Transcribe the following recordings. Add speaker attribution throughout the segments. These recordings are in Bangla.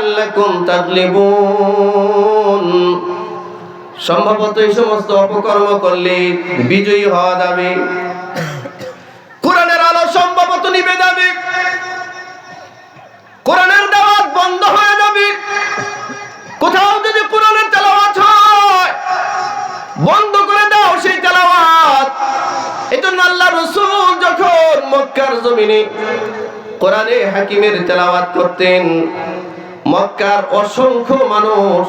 Speaker 1: লাআল্লাকুম তাগলিবুন। সম্ভবত এই সমস্ত অপকর্ম করলে বিজয়ী হওয়া যাবে, কোরআনের আলো সম্ভবত নিভে যাবে, কোরআনের দাওয়াত বন্ধ হয়ে যাবে। কোথাও যদি কোরআনের তেলাওয়াত হয়, বন্ধ করে দাও সেই তেলাওয়াত। এজন্য আল্লাহ রাসূল যখন মক্কার জমিনে কোরআনে হাকিমের তেলাওয়াত করতেন, মক্কার অসংখ্য মানুষ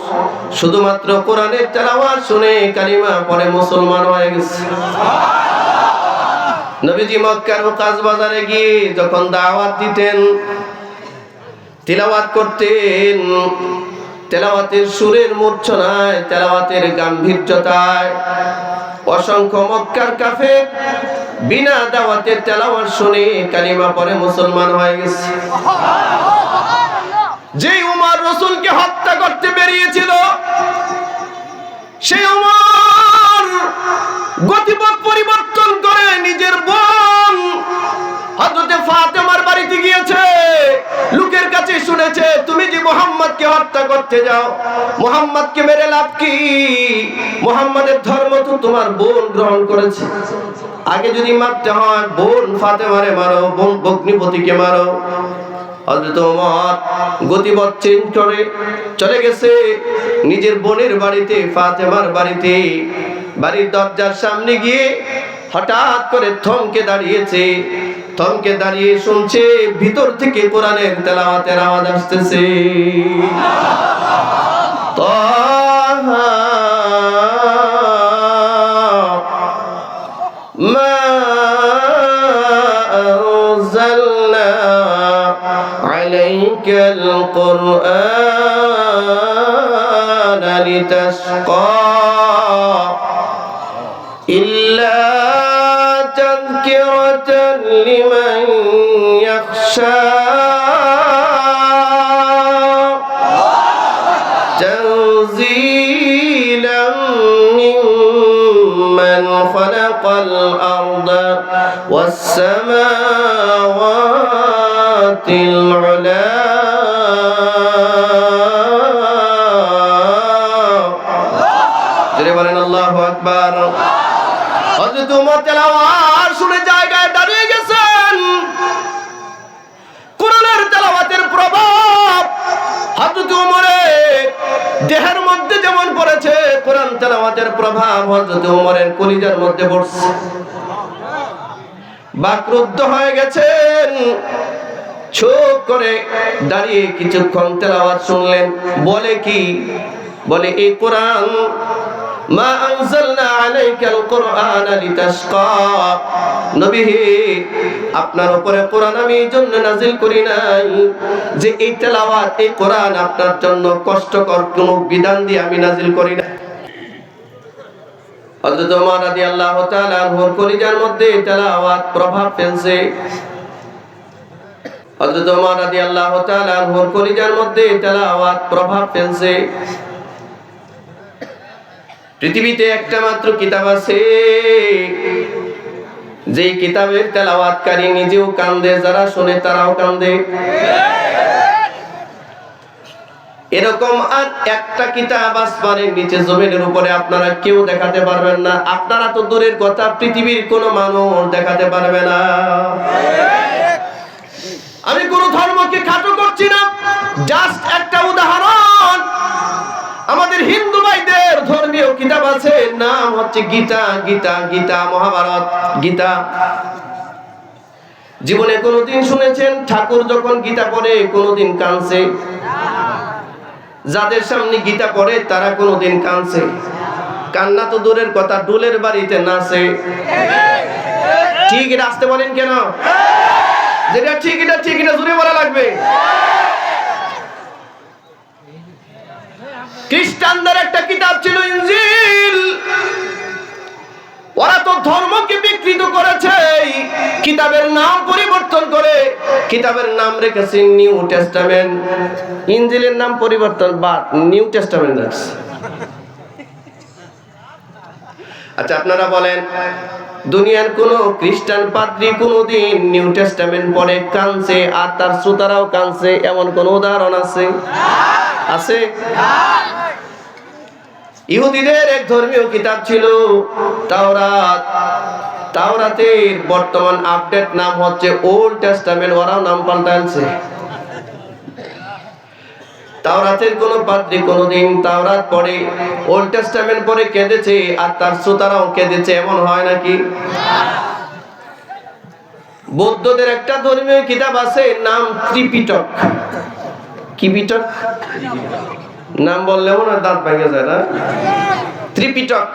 Speaker 1: শুধুমাত্র কোরআনের তেলাওয়াত শুনে কালিমা পড়ে মুসলমান হয়ে গেছে। নবীজি মক্কার মুকাজ বাজারে গিয়ে যখন দাওয়াত দিতেন, তিলাওয়াত করতেন, তেলাওয়াতের সুরের মূর্ছনায়, তেলাওয়াতের গাম্ভীর্যতায় অসংখ্য মক্কার কাফের বিনা দাওয়াতের তেলাওয়াত শুনে কালিমা পড়ে মুসলমান হয়ে গেছে। যে উমর রাসূলকে হত্যা করতে বেরিয়েছিল, সেই উমর গতিপথ পরিবর্তন করে নিজের বোন হযরতে ফাতেমার বাড়িতে গিয়েছে। লোকের কাছে শুনেছে তুমি যে মুহাম্মদকে হত্যা করতে যাও, মুহাম্মদকে মেরে লাভ কি? মুহাম্মাদের ধর্ম তো তোমার বোন গ্রহণ করেছে। আগে যদি মারতে হয় বোন ফাতেমারে মারো, বোন ভগ্নিপতিকে মারো। হযরত ওমর গতিপথ চেঞ্জ করে চলে গেছে নিজের বোনের বাড়িতে, ফাতেমার বাড়িতে। বাড়ির দরজার সামনে গিয়ে হঠাৎ করে থমকে দাঁড়িয়েছে। থমকে দাঁড়িয়ে শুনছে ভিতর থেকে কোরআনের তেলাওয়াতের আওয়াজ আসতেছে। তাহা মা আনজালনা আলাইকাল কুরআনা লিতাশকা ইল্লা তাযকিরাতান লিমান ইয়াখশা তানযীলাম মিম্মান খালাকাল আরদা ওয়াস সামাওয়াতিল উলা। জোরে বলেন আল্লাহু আকবার। হযরত ওমর তেলাওয়াত শুনে জায়গায় দাঁড়িয়ে গেছেন। কোরআনের তেলাওয়াতের প্রভাব হযরত ওমরের দেহের মধ্যে যেমন পড়েছে, কোরআন তেলাওয়াতের প্রভাব হযরত ওমরের কলিজার মধ্যে পড়ছে। বাকরুদ্ধ হয়ে গেছেন। চুপ করে দাঁড়িয়ে কিছুক্ষণ তেলাওয়াত শুনলেন। বলে কি? বলে এই কোরআন মা আনজালনা আলাইকাল কুরআনা লিতাশকা। নবী হে, আপনার উপরে কোরআন আমি এই জন্য নাযিল করি নাই যে এই তেলাওয়াত, এই কোরআন আপনার জন্য কষ্টকর কোনো বিধান দিয়ে আমি নাযিল করি না। হযরত ওমর রাদিয়াল্লাহু তাআলা আনহুর কলিজার মধ্যে তেলাওয়াত প্রভাব ফেলছে। হযরত ওমর রাদিয়াল্লাহু তাআলা আনহুর কলিজার মধ্যে তেলাওয়াত প্রভাব ফেলছে। পৃথিবীতে একটা মাত্র কিতাব আছে, যে কিতাবের তেলাওয়াতকারী নিজেও কান্দে, যারা শুনে তারাও কান্দে। এরকম আর একটা কিতাব আসমানের নিচে জমিনের উপরে আপনারা কেউ দেখাতে পারবেন না। আপনারা তো দূরের কথা, পৃথিবীর কোনো মানুষ দেখাতে পারবে না। আমি কোন ধর্মকে খাটো করছি না, জাস্ট একটা উদাহরণ। আমাদের হিন্দু ভাইদের ধর্মীয় কিতাব আছে, নাম হচ্ছে গীতা। গীতা গীতা মহাভারত, গীতা। জীবনে কোনদিন শুনেছেন ঠাকুর যখন গীতা পড়ে কোনদিন কাঁদছে? যাদের সামনে গীতা পড়ে তারা কোনদিন কাঁদছে? কান্না তো দূরের কথা, ডোলের বাড়িতে নাচে। ঠিক এটা আসতে বলেন কেন? যেটা ঠিক এটা ঠিক, এটা জোরে বলা লাগবে। খ্রিস্টানদের একটা কিতাব ছিল ইনজিল। ওরা তো ধর্মকে বিকৃত করেছে, কিতাবের নাম পরিবর্তন করে কিতাবের নাম রেখেছে নিউ টেস্টামেন্ট। ইনজিলের নাম পরিবর্তন, বাট নিউ টেস্টামেন্ট আছে। আচ্ছা আপনারা বলেন, দুনিয়ার কোন খ্রিস্টান পাদ্রী কোনদিন নিউ টেস্টামেন্ট পড়ে কাঁদছে আর তার শ্রোতারাও কাঁদছে, এমন কোন উদাহরণ আছে? আছে? ইহুদিদের এক ধর্মীয় কিতাব ছিল তাওরাত। তাওরাতের বর্তমান আপডেট নাম হচ্ছে ওল্ড টেস্টামেন্ট, ওরাও নাম পাল্টাচ্ছে। তাওরাতের কোন পাদ্রী কোনদিন তাওরাত পড়ে, ওল্ড টেস্টামেন্ট পড়ে কেঁদেছে আর তার শ্রোতারাও কেঁদেছে, এমন হয় নাকি? বৌদ্ধদের একটা ধর্মীয় কিতাব আছে, নাম ত্রিপিটক। কি পিটক? নাম বললে মনে হয় দাঁত ভেঙে যায় না? ত্রিপিটক।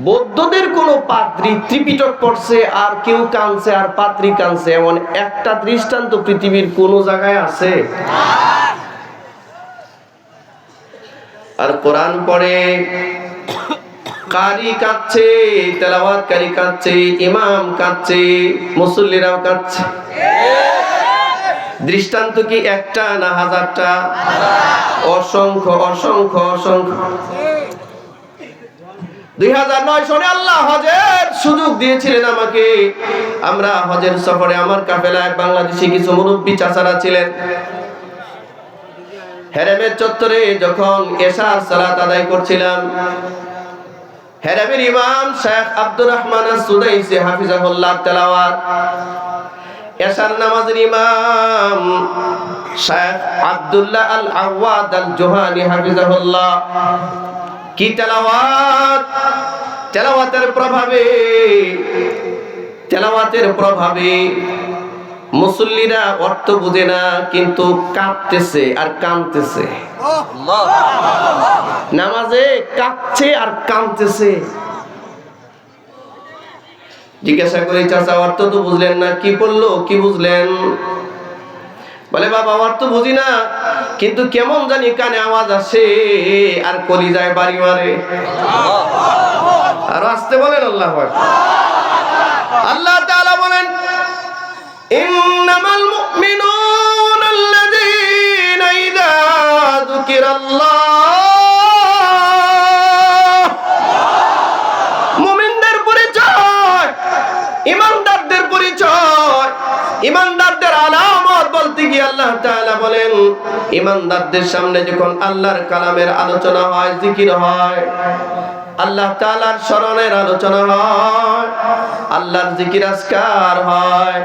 Speaker 1: বৌদ্ধদের কোন পাদ্রী ত্রিপিটক পড়ছে আর কেউ কাঁদছে আর পাদ্রী কাঁদছে, এমন একটা দৃষ্টান্ত পৃথিবীর কোন জায়গায় আছে? আর কোরআন পড়ে কারি কাঁদছে, তেলাওয়াতকারী কাঁদছে, ইমাম কাঁদছে, মুসল্লিরাও কাঁদছে। দৃষ্টান্ত কি একটা না হাজারটা? অসংখ্য অসংখ্য অসংখ্য। 2009 সালে আল্লাহ হজের সুযোগ দিয়েছিলেন আমাকে। আমরা হজের সফরে আমার কাফেলায় বাংলাদেশি কিছু মুরব্বী চাচারা ছিলেন। হেরেমের চত্বরে যখন এশার সালাত আদায় করছিলাম, হেরেমের ইমাম শেখ আব্দুর রহমান আস-সুদাইসি হাফিজাহুল্লাহ তেলাওয়াত, এশার নামাজের ইমাম শেখ আব্দুল্লাহ আল আওয়াদ আল জোহানি হাফিজাহুল্লাহ, কি তেলাওয়াত! তেলাওয়াতের প্রভাবে মুসল্লিরা অর্থ বুঝে না, কিন্তু কাঁদতেছে আর কাঁদতেছে। নামাজে কাঁদছে আর কাঁদতেছে। জিজ্ঞাসা করি, চাচা অর্থ তো বুঝলেন না, কি বললো, কি বুঝলেন? বলে, বাবা অর্থ বুঝি না, কিন্তু কেমন জানি কানে আওয়াজ আসে আর কলিজায় বাড়ি মারে। আর আসতে বলেন আল্লাহু আকবার। আল্লাহ তাআলা বলেন, ইন্নামাল মুমিনুনা আল্লাযীনা ইযা যুকিরাল্লাহ। মুমিনদের পরিচয়, ঈমানদারদের পরিচয়, ঈমানদারদের আলামত বলতে গিয়ে আল্লাহ তাআলা বলেন, ঈমানদারদের সামনে যখন আল্লাহর কালামের আলোচনা হয়, জিকির হয়, আল্লাহ তাআলার স্মরণের আলোচনা হয়, আল্লাহর জিকির আজকার হয়,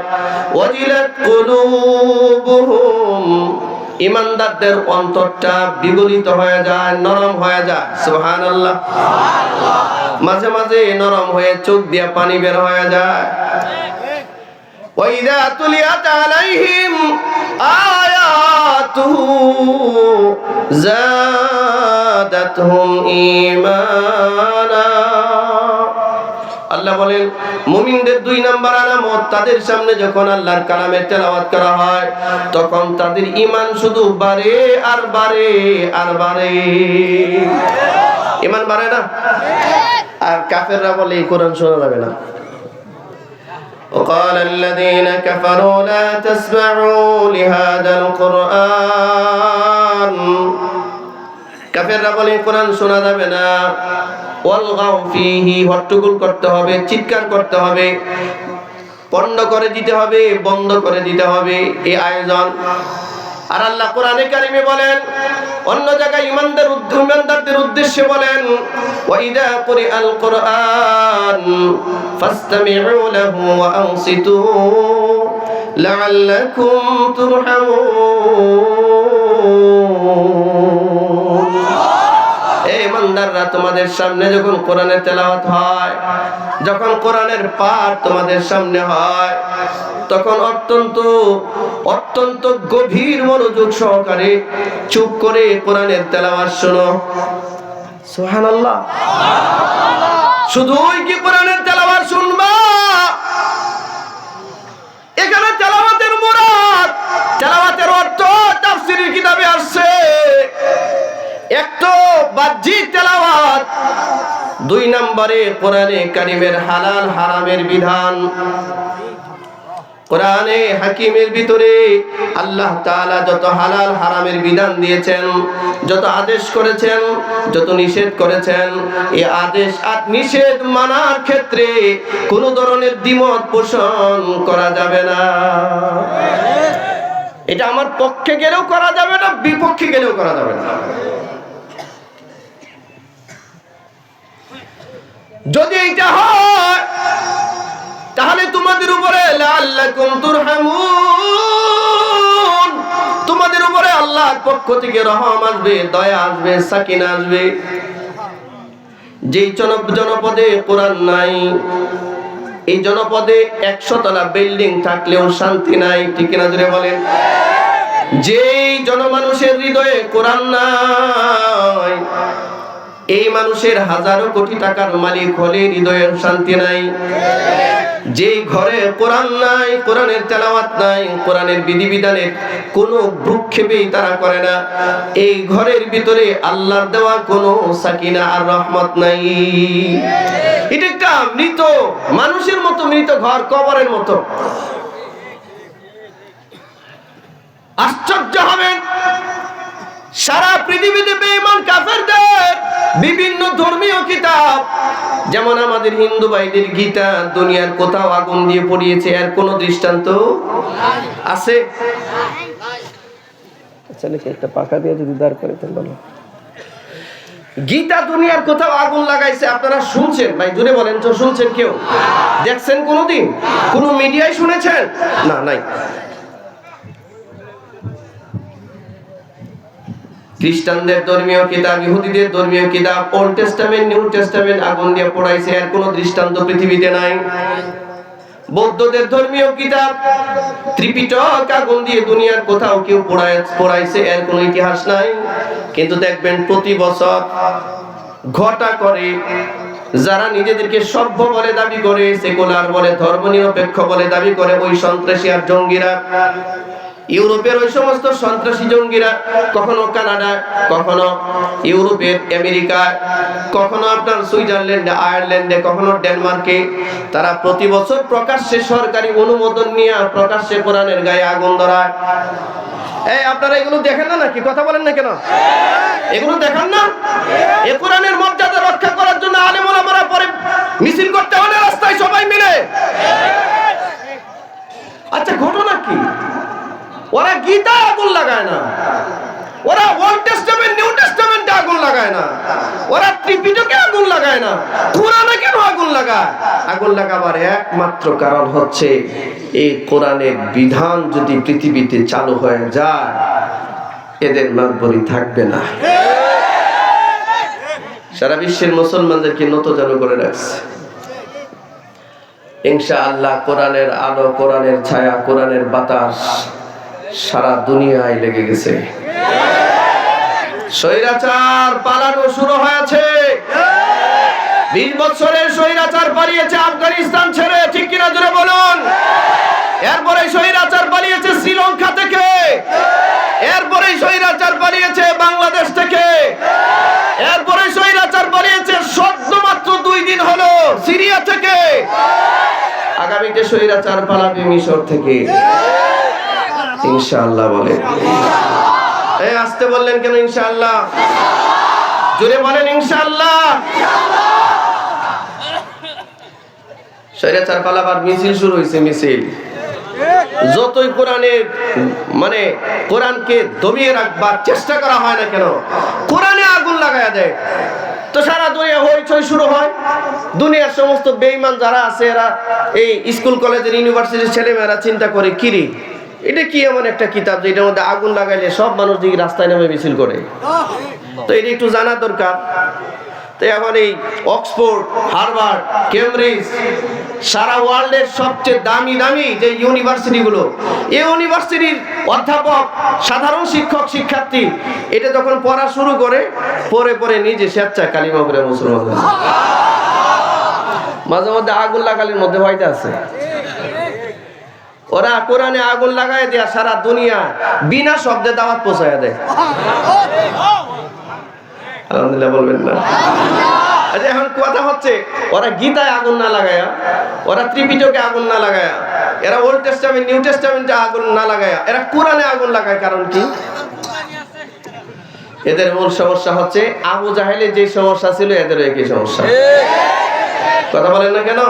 Speaker 1: ওয়াজিলাত কুলুবুহুম, ঈমানদারদের অন্তরটা বিগলিত হয়ে যায়, নরম হয়ে যায়। সুবহানাল্লাহ। মাঝে মাঝে নরম হয়ে চোখ দিয়ে পানি বের হয়ে যায়। وَإِذَا تُلِيَتْ عَلَيْهِمْ آيَاتُهُ زَادَتْهُمْ إِيمَانًا। আল্লাহ বলেন, মুমিনদের 2 নাম্বার আলামত, তাদের সামনে যখন আল্লাহর কালামের তেলাওয়াত করা হয়, তখন তাদের ঈমান শুধু বাড়ে আর বাড়ে আর বাড়ে। ঈমান বাড়ে না? আর কাফেররা বলে এই কোরআন শোনা যাবে না। وقال الذين كفروا لا تسمعوا لهذا القرآن। কাফেররা বলে কোরআন শোনা যাবে না। ওয়ালগাউ ফীহি, হট্টগোল করতে হবে, চিৎকার করতে হবে, পণ্ড করে দিতে হবে, বন্ধ করে দিতে হবে এই আয়োজন। আর আল্লাহ কোরআনে কারিমে বলেন, অন্য জায়গায় ঈমানদারদের উদ্দেশ্যে বলেন, ওয়াইদা কুরিআল কুরআন ফাসতামিউ লাহু ওয়া আনসিতু লাআল্লাকুম তুরহামুন। এই ঈমানদাররা, তোমাদের সামনে যখন কোরআনের তেলাওয়াত হয়, যখন কোরআনের পাঠ তোমাদের সামনে হয়, তখন অত্যন্ত গভীর মনোযোগ সহকারে চুপ করে কোরআনের তেলাওয়াত শোনো। সুবহানাল্লাহ। শুধুই কি কোরআনের তেলাওয়াত শুনবা? এখানে তেলাওয়াতের মুরাদ, তেলাওয়াতের অর্থ তাফসীরের কিতাবে আসছে। এক তো বাহ্যিক তেলাওয়াত, 2 নম্বরে কোরআনে কারীমের হালাল হারামের বিধান। কোরআনে হাকিমের ভিতরে আল্লাহ তাআলা যত হালাল হারামের বিধান দিয়েছেন, যত আদেশ করেছেন, যত নিষেধ করেছেন, এই আদেশ আর নিষেধ মানার ক্ষেত্রে কোনো ধরনের দ্বিমত পোষণ করা যাবে না। এটা আমার পক্ষে গেলেও করা যাবে না, বিপক্ষে করা যাবে না। যদি এইটা হয় তাহলে তোমাদের উপরে লাআল্লাকুম তুরহামুন, তোমাদের উপরে আল্লাহর পক্ষ থেকে রহম আসবে, দয়া আসবে, সাকিনা আসবে। যেই জনপদে কোরআন নাই, এই জনপদে 100 তলা বিল্ডিং থাকলেও শান্তি নাই, ঠিক কিনা জোরে বলেন? যেই জনমানুষের হৃদয়ে কোরআন নাই, এই মানুষের হাজারো কোটি টাকার মালিক হলে হৃদয়ের শান্তি নাই। যেই ঘরে কোরআন নাই, কোরআনের তেলাওয়াত নাই, কোরআনের বিধিবিধানের কোনো ভ্রুক্ষেপেই তারা করে না, এই ঘরের ভিতরে আল্লাহর দেওয়া কোনো সাকিনা আর রহমত নাই। এটা একটা মৃত মানুষের মতো, মৃত ঘর, কবরের মতো। আশ্চর্য হবেন, সারা পৃথিবীতে বেঈমান কাফেরদের বিভিন্ন ধর্মীয় কিতাব, যেমন আমাদের হিন্দু ভাইদের গীতা, দুনিয়ার কোথাও আগুন দিয়ে পড়িয়েছে, এর কোন দৃষ্টান্ত আছে? আচ্ছা, একটা পাকা দিয়ে যদি দাঁড় করে দেন বলো। গীতা দুনিয়ার কোথাও আগুন লাগাইছে আপনারা শুনছেন? ভাই জুড়ে বলেন তো, শুনছেন কেউ? দেখছেন কোনোদিন? কোন মিডিয়ায় শুনেছেন? না, নাই। খ্রিস্টানদের ধর্মীয় কিতাব, ইহুদিদের ধর্মীয় কিতাব, ওল্ড টেস্টামেন্ট, নিউ টেস্টামেন্ট আগুন দিয়ে পোড়াইছে, এর কোনো দৃষ্টান্ত পৃথিবীতে নাই। বৌদ্ধদের ধর্মীয় কিতাব ত্রিপিটক আগুন দিয়ে দুনিয়ার কোথাও কেউ পোড়াইছে, এর কোনো ইতিহাস নাই। কিন্তু দেখবেন প্রতি বছর ঘটা করে যারা নিজেদেরকে সভ্য বলে দাবি করে, সেকুলার বলে, ধর্মনিরপেক্ষ বলে দাবি করে, ওই সন্ত্রাসী আর জঙ্গিরা, ইউরোপের ওই সমস্ত সন্ত্রাসী জঙ্গিরা, কখনো কানাডা, কখনো ইউরোপের আমেরিকা, কখনো আপনার সুইজারল্যান্ডে, আয়ারল্যান্ডে, কখনো ডেনমার্কে, তারা প্রতি বছর প্রকাশ্যে সরকারি অনুমোদন নিয়ে প্রকাশ্যে কোরআনের গায়ে আগুন ধরায়। এই আপনারা এগুলো দেখেন না নাকি? কথা বলেন না কেন? এগুলো দেখান না? এ কোরআনের মর্যাদা রক্ষা করার জন্য আলেম ওলামারা পরে মিছিল করতে হলে রাস্তায় সবাই মিলে। আচ্ছা, ঘটনা কি? ওরা গীতা আগুন লাগায় না, ওরা ওল্ড টেস্টামেন্ট, নিউ টেস্টামেন্টে আগুন লাগায় না, ওরা ত্রিপিটকে আগুন লাগায় না, কোরআনে কেন আগুন লাগায়? আগুন লাগাবার একমাত্র কারণ হচ্ছে এই কোরআনের বিধান যদি পৃথিবীতে চালু হয়ে যায়, এদের মাতবরি থাকবে না। সারা বিশ্বের মুসলমানদেরকে নতজানু করে রাখছে। ইনশাআল্লাহ কোরআনের আলো, কোরআনের ছায়া, কোরআনের বাতাস সারা দুনিয়ায় লেগে গেছে। স্বৈরাচার পালানো শুরু হয়েছে। 20 বছরের স্বৈরাচার পালিয়েছে আফগানিস্তান ছেড়ে, ঠিক কিনা জোরে বলুন? এরপরে স্বৈরাচার পালিয়েছে শ্রীলঙ্কা থেকে, এরপরে স্বৈরাচার পালিয়েছে বাংলাদেশ থেকে, এরপরে স্বৈরাচার পালিয়েছে সদ্যমাত্র 2 দিন হলো সিরিয়া থেকে, আগামীতে স্বৈরাচার পালাবে মিশর থেকে। ইনশাআল্লাহ বলে। এই আসতে বললেন কেন? ইনশাআল্লাহ জোরে বলেন ইনশাআল্লাহ। স্বৈরাচার পালাবার মিছিল শুরু হয়েছে, মিছিল। যতই কোরআনের মানে কোরআনকে দমিয়ে রাখবার চেষ্টা করা হয় না কেন, কোরআনে আগুন লাগায়া দেয়, তো সারা দুনিয়া হইচই শুরু হয়। দুনিয়ার সমস্ত বেঈমান যারা আছে, এরা এই স্কুল কলেজের ইউনিভার্সিটির ছেলেমেয়েরা চিন্তা করে, কিরে এটা কি এমন একটা কিতাব যে এটার মধ্যে আগুন লাগাইলে সব মানুষ দিকে রাস্তায় নেমে মিছিল করে? তো এটা একটু জানা দরকার। তো এখন এই অক্সফোর্ড, হার্ভার্ড, কেমব্রিজ, সারা ওয়ার্ল্ডের সবচেয়ে দামি দামি যে ইউনিভার্সিটিগুলো, এই ইউনিভার্সিটির অধ্যাপক, সাধারণ শিক্ষক, শিক্ষার্থী এটা যখন পড়া শুরু করে, পরে পরে নিজে স্বেচ্ছায় কালিমা পড়ে মুসলমান হয়। মাঝে মধ্যে আগুন লাগালির মধ্যে হয়তো আছে। ওরা কোরআনে আগুন লাগাই দেয়া সারা দুনিয়া বিনা শব্দে দাওয়াত পৌঁছায় দেয়। আলহামদুলিল্লাহ বলবেন না? আচ্ছা, এখন কথা হচ্ছে, ওরা গীতায় আগুন না লাগায়া, ওরা ত্রিপিটকে আগুন না লাগায়া, এরা ওল্ড টেস্টামেন্ট, নিউ টেস্টামেন্টে আগুন না লাগায়া, এরা কোরআনে আগুন লাগায়। কারণ কি? এদের মূল সমস্যা হচ্ছে আবু জাহেলের যে সমস্যা ছিল, এদেরও একই সমস্যা। কথা বলেন না কেন?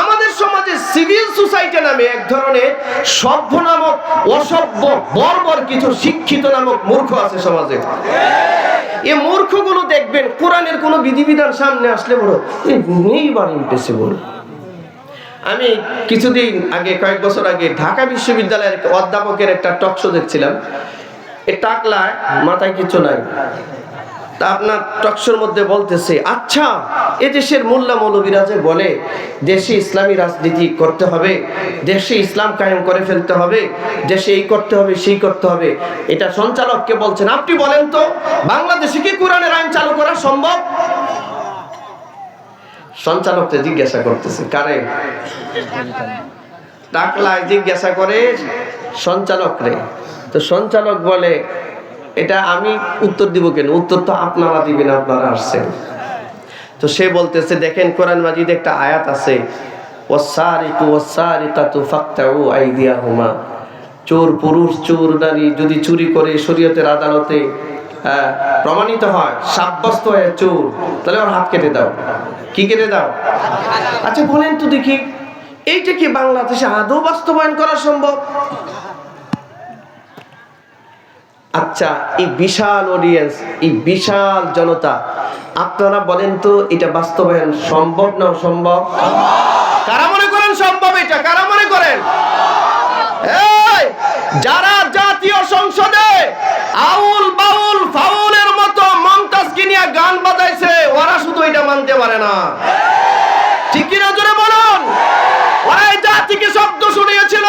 Speaker 1: আমাদের সমাজ সমাজে সিভিল সোসাইটি নামে এক ধরনের সভ্য নামক অসভ্য বর্বর কিছু শিক্ষিত নামক মূর্খ আছে সমাজে। এই মূর্খগুলো দেখবেন কোরআনের কোনো বিধিবিধান সামনে আসলে বড় এইবার ইম্পসিবল। আমি কিছুদিন আগে, কয়েক বছর আগে ঢাকা বিশ্ববিদ্যালয়ের অধ্যাপকের একটা টক শো দেখছিলাম। এই টাকলায় মাথায় কিছু নাই, তা আপনার টকশোর মধ্যে বলতেছে, আচ্ছা এদেশের মোল্লা মৌলবীরা যে বলে দেশে ইসলামী রাজনীতি করতে হবে, দেশে ইসলাম কায়েম করে ফেলতে হবে, দেশে এই করতে হবে সেই করতে হবে, এটা সঞ্চালককে বলছেন, আপনি বলেন তো বাংলাদেশে কি কোরআনের আইন চালু করা সম্ভব? সঞ্চালককে জিজ্ঞাসা করতেছে, কারে? টাকলায় জিজ্ঞাসা করে সঞ্চালক রে। তো সঞ্চালক বলে, এটা আমি উত্তর দিব কেন? উত্তর তো আপনারা দিবেন, আপনারা আসছেন। তো সে বলতেছে, দেখেন কোরআন মাজিদে একটা আয়াত আছে, ওয়াসারিকু ওয়াসারিকাতু ফাকতাউ আইদিয়াহুমা, চোর পুরুষ চোর নারী যদি চুরি করে শরীয়তের আদালতে প্রমাণিত হয়, সাব্যস্ত হয় চোর, তাহলে ওর হাত কেটে দাও। কি কেটে দাও? আচ্ছা বলেন তো দেখি, এইটা কি বাংলাদেশে আদৌ বাস্তবায়ন করা সম্ভব? আচ্ছা এই বিশাল অডিয়েন্স, এই বিশাল জনতা, আপনারা বলেন তো এটা বাস্তবায়ন সম্ভব না অসম্ভব? কারা মনে করেন সম্ভব? এটা কারা মনে করেন? এই যারা জাতীয় সংসদে আউল বাউল ফাউলের মতো মমতাজকে নিয়ে গান বাজাইছে, ওরা শুধু এটা মানতে পারে না। ঠিক কিনা জোরে বলুন? ওরা এই জাতিকে শব্দ শুনিয়েছিল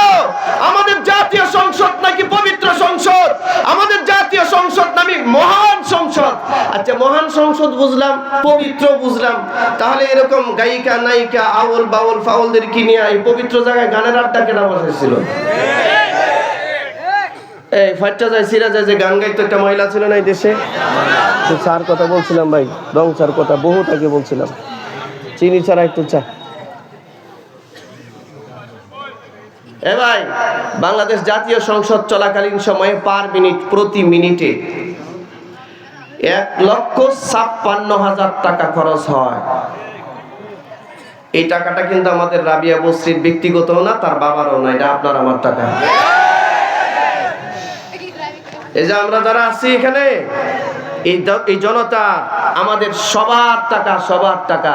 Speaker 1: আমাদের জাতীয় সংসদ নাকি পবিত্র সংসদ, আমাদের জাতীয় সংসদ নাকি মহান সংসদ। আচ্ছা মহান সংসদ বুঝলাম, পবিত্র বুঝলাম, তাহলে এরকম গায়িকা নায়িকা আউল বাউল ফাউলদের কি নিয়ে এই পবিত্র জায়গায় গানের আড্ডা কেনা বসেছিল? এই ফাটটা যায় সিরা যায় যে গান গাইতো একটা মহিলা ছিল না এই দেশে, স্যার কথা বলছিলাম ভাই, রং স্যার কথা বহুত আগে বলছিলাম, চিনি ছাড়া একটু চা। এ ভাই, বাংলাদেশ জাতীয় সংসদ চলাকালীন সময়ে পার মিনিট, প্রতি মিনিটে 1,56,000 টাকা খরচ হয়। এই টাকাটা কিন্তু আমাদের রাবিয়া বসরির ব্যক্তিগত না, তার বাবারও না, এটা আপনার আমার টাকা। এই যে আমরা যারা আছি এখানে, এই জনতা, আমাদের সবার টাকা, সবার টাকা,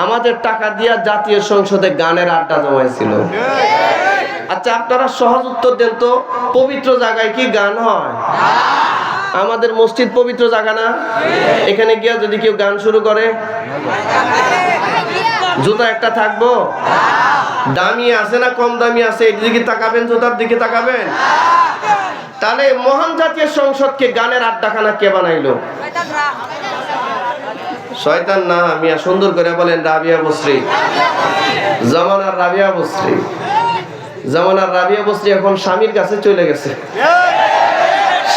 Speaker 1: আমাদের টাকা দিয়া জাতীয় সংসদে গানের আড্ডা জমাইছিল। আচ্ছা আপনারা সহজ উত্তর দেন তো, পবিত্র জায়গায় কি গান হয়? আমাদের মসজিদ পবিত্র জায়গা না? এখানে গিয়া যদি কেউ গান শুরু করে, জুতা একটা থাকবো? দামি আছে না কম দামি আছে, এর দিকে তাকাবেন, জুতার দিকে তাকাবেন? তাহলে মহান জাতীয় সংসদকে গানের আড্ডাখানা কে বানাইলো? শয়তান না, মিয়া সুন্দর করে বলেন রাবিয়া বসরি, জামানার রাবিয়া বসরি। জামানার রাবিয়া বসরি এখন স্বামীর কাছে চলে গেছে।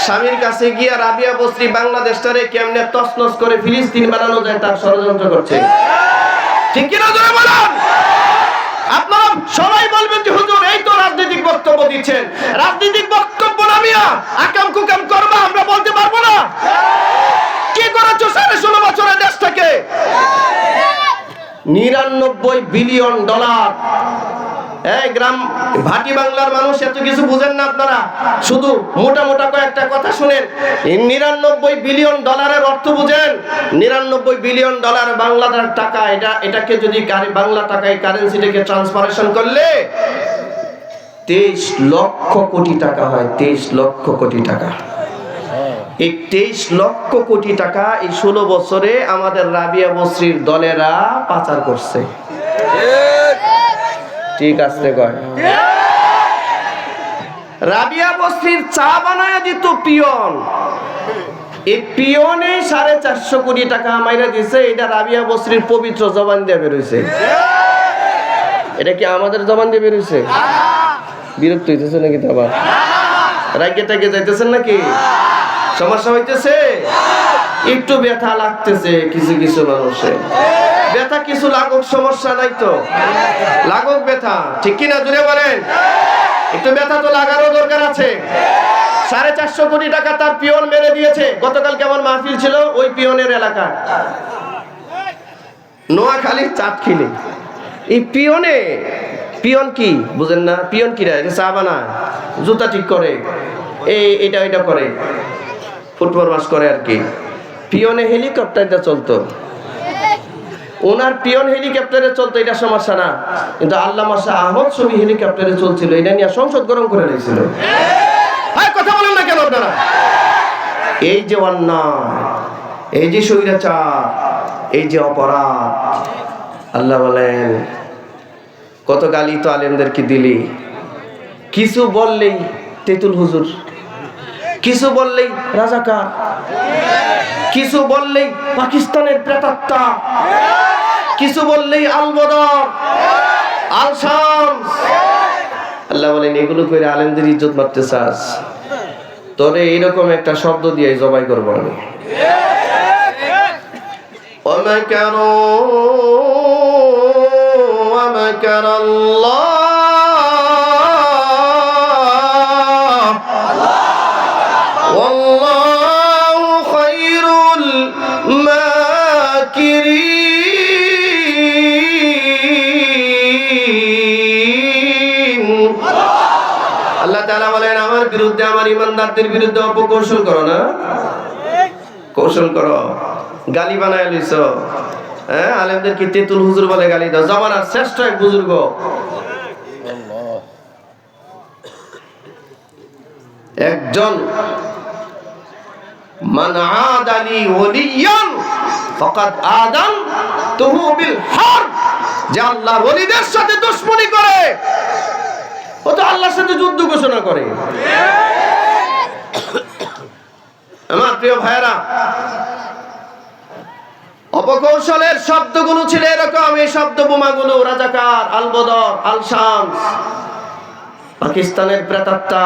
Speaker 1: স্বামীর কাছে গিয়া রাবিয়া বসরি বাংলাদেশটারে কেমনে তছনছ করে ফিলিস্তিন বানানো যায় তার ষড়যন্ত্র করছে। ঠিক কিনা জোরে বলুন? আপনারা সবাই বলবেন যে হুজুর এই তো রাজনৈতিক বক্তব্য দিচ্ছেন, রাজনৈতিক বক্তব্য না মিয়া, আকাম কুকাম করবা আমরা বলতে পারবো না? কি করেছো 16.5 বছরের দেশটাকে? 99 বিলিয়ন ডলার। এই গ্রাম ভাটি বাংলার মানুষ এত কিছু বুঝেন না আপনারা, শুধু মোটা মোটা কয়েকটা কথা শুনেন। 99 বিলিয়ন ডলারের অর্থ বুঝেন? 99 বিলিয়ন ডলার বাংলার টাকা। এটাকে যদি বাংলা টাকায় কারেন্সিটাকে ট্রান্সফারেশন করলে 23 লক্ষ কোটি টাকা হয়। 23 লক্ষ কোটি টাকা। এই 23 লক্ষ কোটি টাকা এই 16 বছরে আমাদের রাবিয়া বসরির দলেরা পাচার করছে। ঠিক আছে কয়? রাবিয়া বসরির চা বানায় দিত পিয়ন, এই পিয়নে 450 কোটি টাকা মাইরা দিছে। এটা রাবিয়া বসরির পবিত্র জবান দিয়ে বেরোইছে। এটা কি আমাদের জবান দিয়ে বেরোইছে? বিরক্ত হইতেছে নাকি? তো আবার রাগে টাগে যাইতেছেন নাকি? সমস্যা হইতেছে? একটু ব্যথা লাগতেছে কিছু কিছু মানুষের। ব্যথা কিছু লাগুক, সমস্যা নাই তো, লাগুক ব্যথা। ঠিক কিনা জুড়ে বলেন? একটু ব্যথা তো লাগারও দরকার আছে। 450 কোটি টাকা তার পিয়ন মেরে দিয়েছে। গতকাল কেমন মাহফিল ছিল ওই পিয়নের এলাকায়, নোয়াখালী চাটখিলি। এই পিয়নে পিয়ন কি বুঝেন না? পিয়ন কিরা? এটা চা বানায়, জুতা ঠিক করে, এটা ওইটা করে, ফুটবল মাস করে আর কি। পিয়নে হেলিকপ্টারটা চলতো, ওনার পিয়ন হেলিকপ্টারে চলতো, এটা সমস্যা না। কিন্তু আল্লামা শাহ আহমদ শফী হেলিকপ্টারে চলছিল, এটা নিয়ে সংসদ গরম করে নিয়েছিল। কথা বলেন না কেন আপনারা? এই যে অন্যায়, এই যে স্বৈরাচার, এই যে অপরাধ, আল্লাহ বলেন কত গালি তো আলেমদেরকে দিলি। কিছু বললেই তেতুল হুজুর, কিছু বললেই রাজাকার, কিছু বললেই পাকিস্তানের প্রেতাত্মা, কিছু বললেই আল বদর, আল শামস। আল্লাহ বলেন এগুলো করে আলেমদের ইজ্জত মারতে চাস, তোরে এইরকম একটা শব্দ দিয়ে জবাই করবো আমি। ومكر الله والله خير الماكرين। আল্লাহ তাআলা বলেন আমার বিরুদ্ধে, আমার ইমানদারদের বিরুদ্ধে অপকৌশল করো না, কৌশল করো, গালি বানায় লইছ। হ্যাঁ, আলেমদেরকে তেতুল হুজুর বলে গালি দাও। জামানার শ্রেষ্ঠ এক বুজুর্গ, একজন মান আদালি ওলিয়ান ফাকাদ আযানতুহু বিল হারব, যে আল্লাহর ওলিদের সাথে দুশমনি করে ও তো আল্লাহর সাথে যুদ্ধ ঘোষণা করে। আমার প্রিয় ভাইরা, অপকৌশলের শব্দগুলো ছিল এরকম, এই শব্দ বোমাগুলো রাজাকার, আল বদর, আল শামস, পাকিস্তানের প্রেতাত্মা,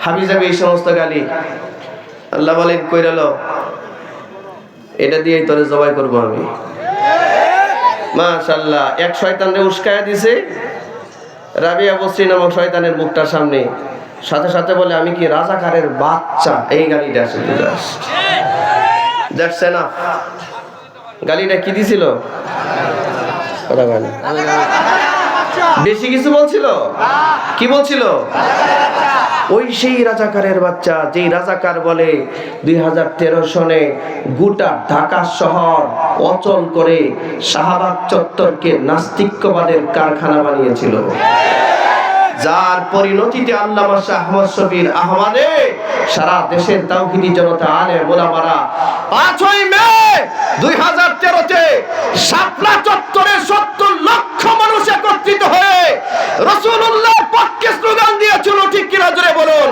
Speaker 1: হাবিজাবি, এই সমস্ত গালি। আল্লাহ বলেন কইরাল এটা দিয়েই তোরে জবাই করবো আমি। মাশাআল্লাহ, এক শয়তানরে উস্কায়া দিছে রাবিয়া বসরি নামক শয়তানের মুখটার সামনে, সাথে সাথে বলে আমি কি রাজাকারের বাচ্চা, এই গালিটা আসে। That's enough. গালিটা কি দিছিল? বেশি কিছু বলছিল? কি বলছিল? ওই সেই রাজাকারের বাচ্চা, যেই রাজাকার বলে 2013 সনে গোটা ঢাকা শহর অচল করে শাহবাগ চত্বরকে নাস্তিক্যবাদের কারখানা বানিয়েছিল, যার পরিণতিতে আল্লামা শাহ আহমদ শফির আহমদে সারা দেশের তাওহীদি জনতা আলেম ওলামারা 5ই মে 2013-তে শাপলা চত্বরে 70 লক্ষ মানুষ একত্রিত হয়ে রাসূলুল্লাহর পক্ষে স্লোগান দিয়েছিল। ঠিক কিনা জোরে বলুন?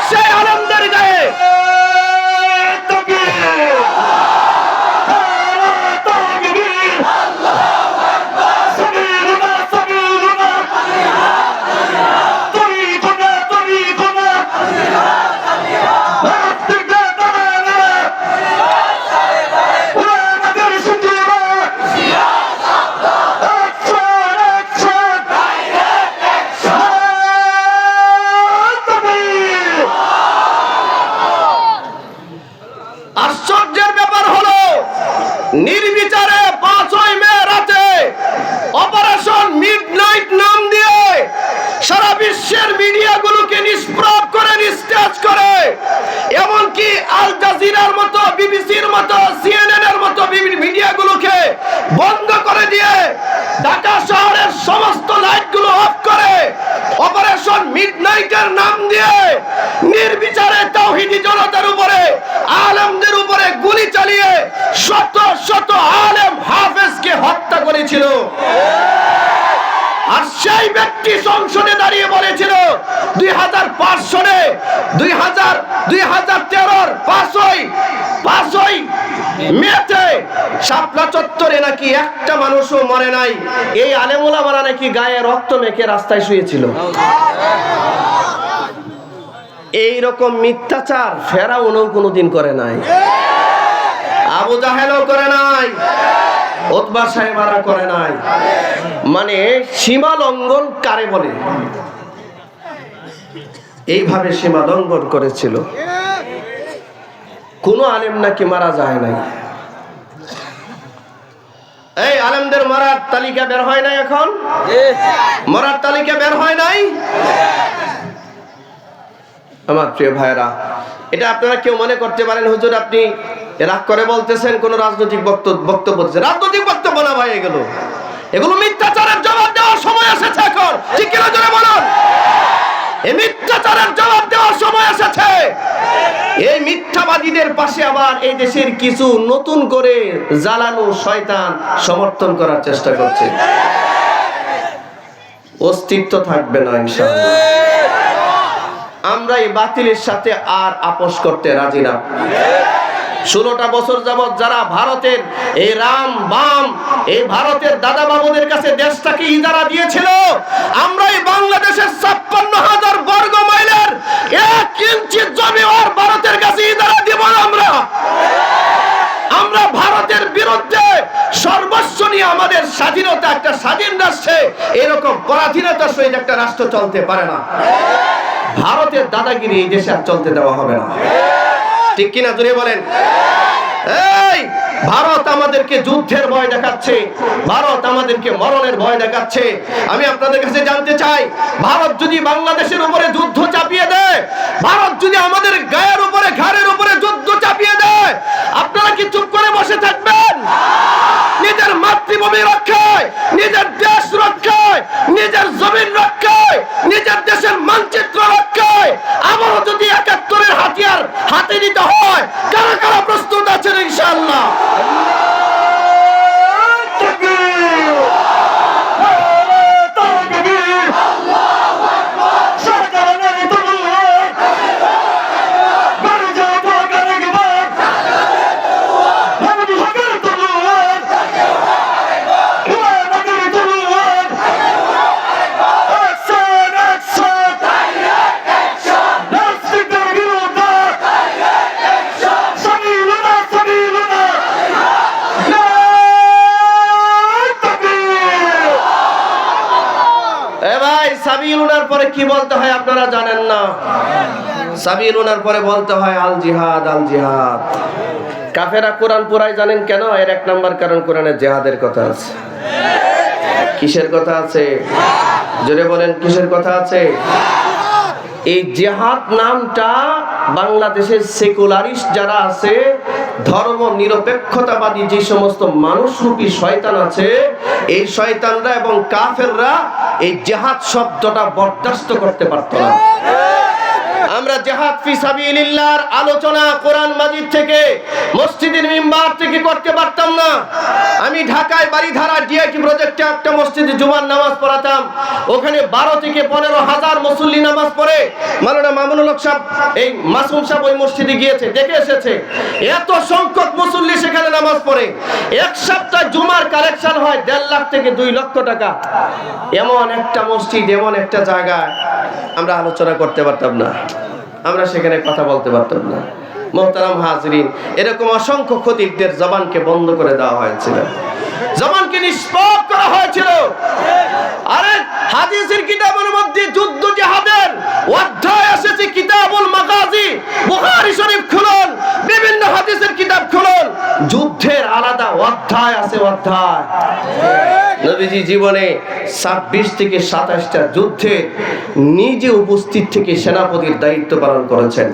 Speaker 1: সেই আলেমদের গায়ে নির্বিচারে 5ই মে রাতে অপারেশন মিডনাইট নাম দিয়ে সারা বিশ্বের মিডিয়াগুলোকে নিষ্প্রভ করে, নিস্তেজ করে, এমনকি আল জাজিরার মতো, বিবিসির মতো, সিএনএন এর মতো মিডিয়াগুলোকে বন্ধ করে দিয়ে ঢাকা শহরের সমস্ত লাইটগুলো অফ করে অপারেশন মিডনাইটের নাম দিয়ে নির্বিচারে তাওহীদি জনতার উপরে, আলেমদের উপরে গুলি চালিয়ে শত শত আলেম হাফেজকে হত্যা করেছিল। আর সেই ব্যক্তি সংসদে দাঁড়িয়ে বলেছিল 2005 সনে 2013-র 5ই মেতে শাপলা চত্বরে নাকি একটা মানুষও মরে নাই, এই আলেম ওলামারা নাকি গায়ে রক্ত মেখে রাস্তায় শুয়েছিল। এই রকম মিথ্যাচার ফেরাউনও কোনোদিন করে নাই, আবু জাহেলও করে নাই, উতবা সাহেবারা করে নাই। মানে সীমা লঙ্ঘন কারে বলে? এইভাবে সীমা লঙ্ঘন করেছিল। কোন আলেম নাকি মারা যায় নাই। এই আলেমদের মরার তালিকা বের হয় নাই এখন? মরার তালিকা বের হয় নাই? আমার প্রিয় ভাইরা, এটা আপনারা কেউ মনে করতে পারেন হুজুর আপনি রাগ করে বলতেছেন, কোন রাজনৈতিক বক্তব্য দিচ্ছেন। রাজনৈতিক বক্তব্য না ভাই, এগুলো মিথ্যাচারের জবাব দেওয়ার সময় এসেছে এখন। ঠিক কিনা জোরে বলুন? এই মিথ্যাচারের জবাব দেওয়ার সময় এসেছে। এই মিথ্যাবাদীদের পাশে আবার এই দেশের কিছু নতুন করে জ্বালানো শয়তান সমর্থন করার চেষ্টা করছে। অস্তিত্ব থাকবে না ইনশাআল্লাহ। আমরা এই বাতিলের সাথে আর আপোষ করতে রাজি না। 16টা বছর যাবৎ যারা ভারতের এই রাম বাম এই ভারতের দাদা বাবুদের কাছে দেশটাকে ইজারা দিয়েছিল, আমরা এই বাংলাদেশের 56,000 বর্গ মাইলের 1 ইঞ্চি জমি আর ভারতের কাছে ইজারা দিব না। আমরা ভারতের বিরুদ্ধে সর্বস্ব নিয়ে আমাদের স্বাধীনতা, একটা স্বাধীন রাষ্ট্রে এরকম পরাধীনতার সহিত একটা রাষ্ট্র চলতে পারে না। ভারতের দাদাগিরি এই দেশে আর চলতে দেওয়া হবে না। ঠিক কিনা জোরে বলেন? এই ভারত আমাদেরকে যুদ্ধের ভয় দেখাচ্ছে, ভারত আমাদেরকে মরণের ভয় দেখাচ্ছে। আমি আপনাদের কাছে জানতে চাই, ভারত যদি বাংলাদেশের উপরে যুদ্ধ চাপিয়ে দেয়, ভারত যদি আমাদের গায়ের উপরে ঘাড়ের উপরে যুদ্ধ চাপিয়ে দেয়, আপনারা কি চুপ করে বসে থাকবেন? নিজের মাতৃভূমি রক্ষায়, নিজের দেশ রক্ষায়, নিজের জমিন রক্ষায়, নিজের দেশের মানচিত্র রক্ষায় আবারও যদি 71-এর হাতিয়ার হাতে নিতে হয়, কারা কারা প্রস্তুত আছেন ইনশাআল্লাহ? সাবিলুনার পরে কি বলতে হয় আপনারা জানেন না? সাবিলুনার পরে বলতে হয় আল জিহাদ, আল জিহাদ। কাফেরা কোরআন পুরাই জানেন কেন? এর 1 নাম্বার কারণ কোরআনে জিহাদের কথা আছে। কিসের কথা আছে? জোরে বলেন, কিসের কথা আছে? এই জিহাদ নামটা বাংলাদেশের সেকুলারিস্ট যারা আছে, ধর্ম নিরপেক্ষতাবাদী যে সমস্ত মানুষরূপী শয়তান আছে, এই শয়তানরা এবং কাফেররা এই জিহাদ শব্দটা বরদাস্ত করতে পারত না। আমরা জিহাদ ফি সাবিলিল্লাহর আলোচনা কোরআন মাজিদ থেকে, মসজিদের মিম্বার থেকে করতে পারতাম না। আমি ঢাকায় বাড়িধারা ডিআইটি প্রজেক্টে একটা মসজিদে জুমার নামাজ পড়াতাম। ওখানে 12 থেকে 15,000 মুসল্লি নামাজ পড়ে। মাওলানা মামুনুল হক সাহেব, এই মাসুম সাহেব ওই মসজিদে গিয়েছে, দেখে এসেছে। এত সংখ্যক মুসল্লি সেখানে নামাজ পড়ে। এক সপ্তাহ জুমার কালেকশন হয় 1.5 লাখ থেকে 2 লক্ষ টাকা। এমন একটা মসজিদ, এমন একটা জায়গায় আমরা আলোচনা করতে পারতাম না, আমরা সেখানে কথা বলতে পারতাম না। মুহতারাম হাজরিন, এরকম অসংখ্য খতিবদের জবানকে বন্ধ করে দেওয়া হয়েছিল, জবানকে নিষ্পাপ করা হয়েছিল। আরে হাদিসের কিতাবের মধ্যে যুদ্ধ জিহাদের অধ্যায় এসেছে, কিতাবুল মাগাজি, বুখারী শরীফ খুলুন, বিভিন্ন হাদিসের কিতাব খুলুন, যুদ্ধের আলাদা অধ্যায় আছে, অধ্যায়। নবীজি জীবনে 26 থেকে 27টা যুদ্ধে নিজে উপস্থিত থেকে সেনাপতির দায়িত্ব পালন করেছেন।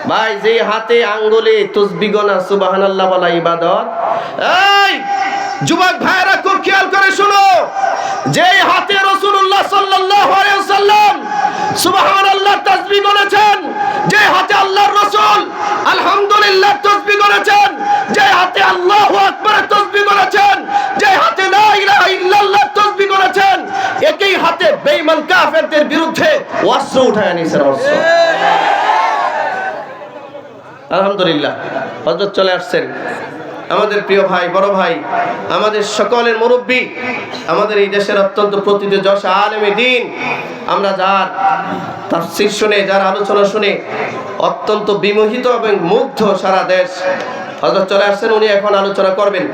Speaker 1: ভাই, যে হাতে আঙ্গুলে তাসবিহ গোনা সুবহানাল্লাহ বলা ইবাদত, এই যুবক ভাইরা খুব খেয়াল করে শুনো, যে হাতে রাসূলুল্লাহ সাল্লাল্লাহু আলাইহি ওয়াসাল্লাম সুবহানাল্লাহ তাসবিহ করেছেন, যে হাতে আল্লাহর রাসূল আলহামদুলিল্লাহ তাসবিহ করেছেন, যে হাতে আল্লাহু আকবার তাসবিহ করেছেন, যে হাতে লা ইলাহা ইল্লাল্লাহ তাসবিহ করেছেন, একই হাতে বেঈমান কাফেরদের বিরুদ্ধে অস্ত্র উঠায় নিয়েছেন। অস্ত্র, আলহামদুলিল্লাহ হযরত চলে আসছেন, আমাদের প্রিয় ভাই, বড় ভাই, আমাদের সকলের মুরব্বী, আমাদের এই দেশের অত্যন্ত প্রতিষ্ঠা আলেমে দ্বীন। আমরা যার তাফসীর শুনে, যার আলোচনা শুনে অত্যন্ত বিমোহিত এবং মুগ্ধ সারা দেশ। হযরত চলে আসছেন, উনি এখন আলোচনা করবেন।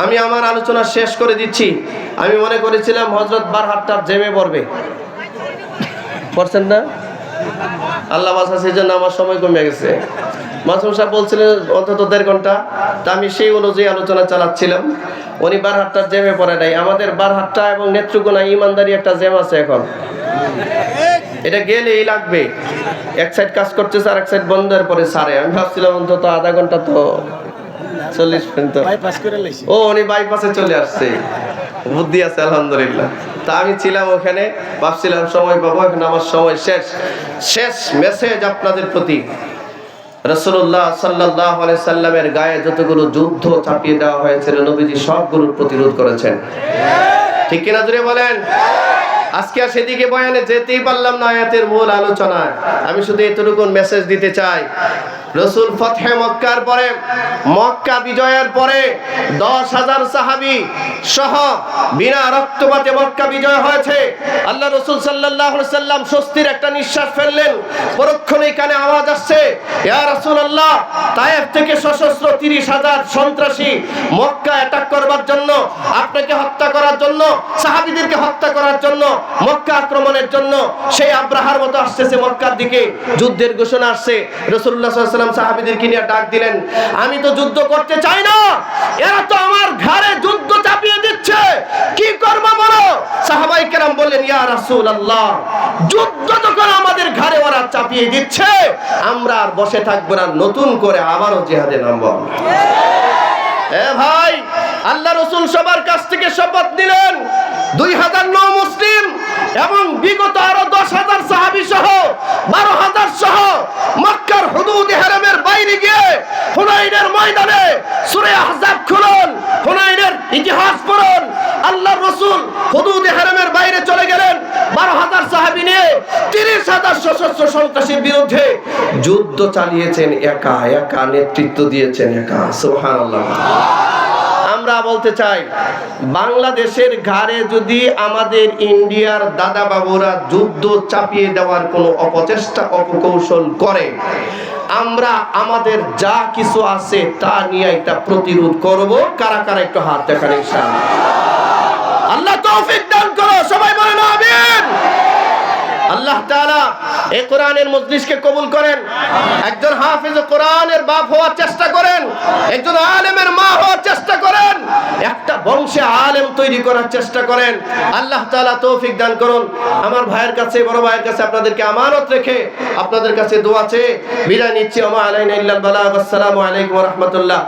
Speaker 1: আমি আমার আলোচনা শেষ করে দিচ্ছি। আমি মনে করেছিলাম হযরত বারহাট্টার জেমে পড়বে, পড়ছেন না? আল্লাহ বাঁচাচ্ছে, এই জন্য আমার সময় কমে গেছে। মাসুম সাহেব বলছিলেন অন্তত 1.5 ঘন্টা, তা আমি সেই অনুযায়ী আলোচনা চালাচ্ছিলাম। উনি বারহাট্টার জ্যামে পড়ে নাই। আমাদের বারহাট্টা এবং নেত্রকোনা ইমানদারি একটা জ্যাম আছে এখন, এটা গেলেই লাগবে। এক সাইড কাজ করতেছে আর এক সাইড বন্ধের পরে সারে। আমি ভাবছিলাম অন্তত আধা ঘন্টা তো 40 মিনিট। ও উনি বাইপাসে চলে আসছে, বুদ্ধি আছে আলহামদুলিল্লাহ। তা আমি ছিলাম ওখানে, ভাবছিলাম সময় পাবো, এখন আমার সময় শেষ। শেষ মেসেজ আপনাদের প্রতি, রাসূলুল্লাহ সাল্লাল্লাহু আলাইহি সাল্লামের গায়ে যতগুলো যুদ্ধ চাপিয়ে দেওয়া হয়েছিল নবীজি সবগুলোর প্রতিরোধ করেছেন, ঠিক কিনা জুড়ে বলেন। আজকে আর সেদিকে বয়ানে যেতেই পারলাম না আয়াতের মূল আলোচনায়। আমি শুধু এতটুকু মেসেজ দিতে চাই, রাসূল ফতহে মক্কার পরে, মক্কা বিজয়ের পরে 10,000 সাহাবী সহ বিনা রক্তপাতে মক্কা বিজয় হয়েছে। আল্লাহ রাসূল সাল্লাল্লাহু আলাইহি সাল্লাম স্বস্তির একটা নিঃশ্বাস ফেললেন। পরক্ষণেই কানে আওয়াজ আসছে, ইয়া রাসূলুল্লাহ, তায়েফ থেকে সশস্ত্র 30,000 সন্ত্রাসী মক্কা অ্যাটাক করবার জন্য, আপনাকে হত্যা করার জন্য, সাহাবীদেরকে হত্যা করার জন্য, মক্কা আক্রমণের জন্য সেই আব্রাহার মতো আসছে মক্কার দিকে। যুদ্ধের ঘোষণা আসছে। রাসূলুল্লাহ সাল্লাল্লাহু আলাইহি ওয়াসাল্লাম সাহাবীদেরকে নিয়ে ডাক দিলেন, আমি তো যুদ্ধ করতে চাই না, এরা তো আমার ঘাড়ে যুদ্ধ চাপিয়ে দিচ্ছে, কি করব বলো? সাহাবায়ে কেরাম বললেন, ইয়া রাসূলুল্লাহ, যুদ্ধ যখন আমাদের ঘাড়ে ওরা চাপিয়ে দিচ্ছে, আমরা আর বসে থাকবো না, নতুন করে আবারও জিহাদে নামবো। এ ভাই, আল্লাহ রাসূল সবার কাছ থেকে শপথ নিলেন, 2000 নও মুসলিম এবং বিগত আরো 10,000 সাহাবী সহ 12,000 সহ মক্কার হুদুদে হারামের বাইরে গিয়ে হুনাইনের ময়দানে সূরা আহজাব খুলুন, হুনাইনের ইতিহাস পড়ুন। আল্লাহর রাসূল হুদুদে হারামের বাইরে চলে গেলেন 12,000 সাহাবী নিয়ে, 30,000 সশস্ত্র সন্ত্রাসীর বিরুদ্ধে যুদ্ধ চালিয়েছেন একা একা, নেতৃত্ব দিয়েছেন একা। সুবহানাল্লাহ। আমরা বলতে চাই, বাংলাদেশের ঘাড়ে যদি আমাদের ইন্ডিয়ার দাদা বাবুরা যুদ্ধ চাপিয়ে দেওয়ার কোনো অপচেষ্টা অপকৌশল করে, আমরা আমাদের যা কিছু আছে তা নিয়ে একটা প্রতিরোধ করব। কারা কারা একটু হাত দেখান ইনশাআল্লাহ। আল্লাহ তৌফিক দান করো, সবাই বলেন আমিন। আল্লাহ তাআলা এই কোরআনের মজলিসকে কবুল করেন। একজন হাফেজ কোরআনের বাপ হওয়ার চেষ্টা করেন, একজন আলেমের মা হওয়ার চেষ্টা করেন, একটা বংশে আলেম তৈরি করার চেষ্টা করেন। আল্লাহ তাআলা তৌফিক দান করুন। আমার ভাইয়ের কাছে, বড় ভাইয়ের কাছে আপনাদেরকে আমানত রেখে আপনাদের কাছে দোয়া চেয়ে বিদায় নিচ্ছি। আমা আলাইনা ইল্লাল বালাগ। আসসালামু আলাইকুম ওয়া রাহমাতুল্লাহ।